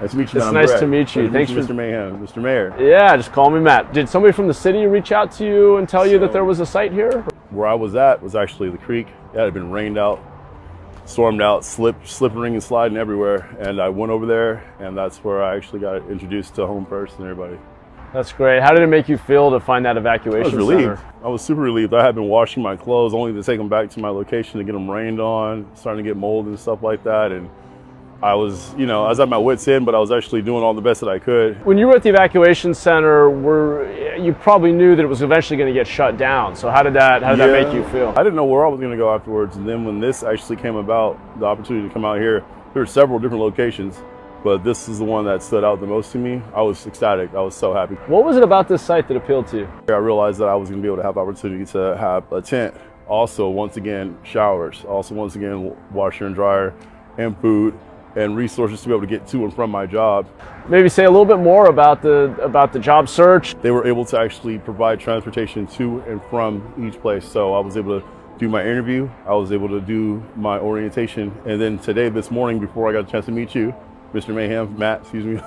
Nice to meet you, It's nice to meet you. Thanks, Mr. Mayhem, Mr. Mayor. Yeah, just call me Matt. Did somebody from the city reach out to you and tell you that there was a site here? Where I was at was actually the creek. It had been rained out, stormed out, slipping and sliding everywhere. And I went over there, and that's where I actually got introduced to Home First and everybody. That's great. How did it make you feel to find that evacuation I was relieved. center? I was super relieved. I had been washing my clothes only to take them back to my location to get them rained on, starting to get mold and stuff like that. And I was, I was at my wit's end, but I was actually doing all the best that I could. When you were at the evacuation center, you probably knew that it was eventually going to get shut down. So how did that make you feel? I didn't know where I was going to go afterwards. And then when this actually came about, the opportunity to come out here, there were several different locations, but this is the one that stood out the most to me. I was ecstatic. I was so happy. What was it about this site that appealed to you? I realized that I was going to be able to have the opportunity to have a tent. Also, once again, showers. Also, once again, washer and dryer and food, and resources to be able to get to and from my job. Maybe say a little bit more about the job search. They were able to actually provide transportation to and from each place. So I was able to do my interview, I was able to do my orientation, and then today, this morning, before I got a chance to meet you, Mr. Mayhem, Matt, excuse me,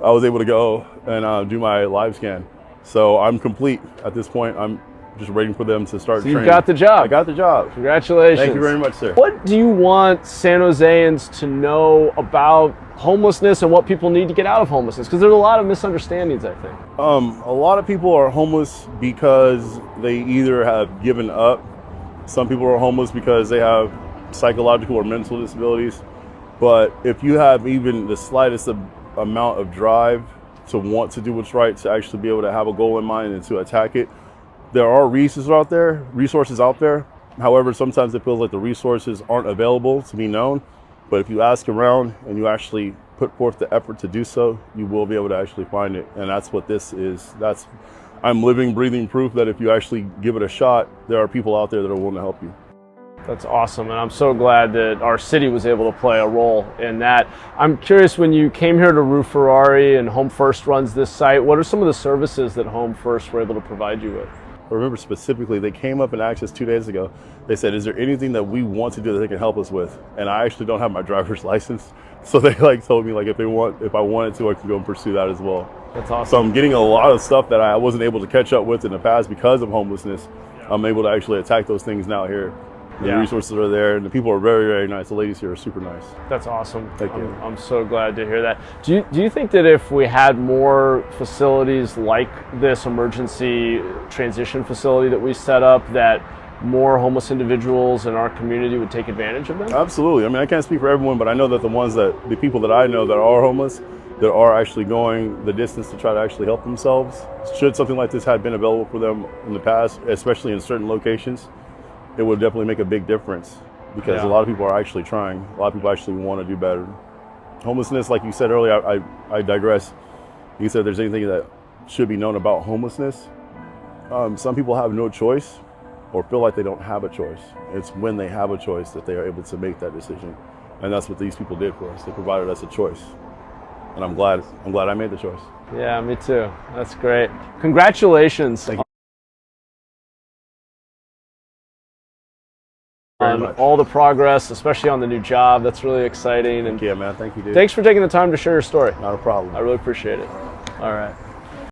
I was able to go and do my live scan. So I'm complete at this point. I'm just waiting for them to start training. You got the job. I got the job. Congratulations. Thank you very much, sir. What do you want San Joseans to know about homelessness and what people need to get out of homelessness? Because there's a lot of misunderstandings, I think. A lot of people are homeless because they either have given up. Some people are homeless because they have psychological or mental disabilities. But if you have even the slightest amount of drive to want to do what's right, to actually be able to have a goal in mind and to attack it, there are resources out there. However, sometimes it feels like the resources aren't available to be known. But if you ask around and you actually put forth the effort to do so, you will be able to actually find it. And that's what this is. I'm living, breathing proof that if you actually give it a shot, there are people out there that are willing to help you. That's awesome, and I'm so glad that our city was able to play a role in that. I'm curious, when you came here to Rue Ferreri and Home First runs this site, what are some of the services that Home First were able to provide you with? I remember specifically, they came up and asked us 2 days ago. They said, is there anything that we want to do that they can help us with? And I actually don't have my driver's license. So they told me if I wanted to, I could go and pursue that as well. That's awesome. So I'm getting a lot of stuff that I wasn't able to catch up with in the past because of homelessness. I'm able to actually attack those things now here. The resources are there, and the people are very, very nice. The ladies here are super nice. That's awesome. Thank you. I'm so glad to hear that. Do you think that if we had more facilities like this emergency transition facility that we set up, that more homeless individuals in our community would take advantage of them? Absolutely. I mean, I can't speak for everyone, but I know that the people that I know that are homeless, that are actually going the distance to try to actually help themselves, should something like this have been available for them in the past, especially in certain locations, it would definitely make a big difference, because a lot of people are actually trying. A lot of people actually want to do better. Homelessness, like you said earlier, I digress. You said there's anything that should be known about homelessness. Some people have no choice or feel like they don't have a choice. It's when they have a choice that they are able to make that decision. And that's what these people did for us. They provided us a choice. And I'm glad I made the choice. Yeah, me too. That's great. Congratulations. Thank you. On all the progress, especially on the new job. That's really exciting. Yeah, man. Thank you, dude. Thanks for taking the time to share your story. Not a problem. I really appreciate it. All right.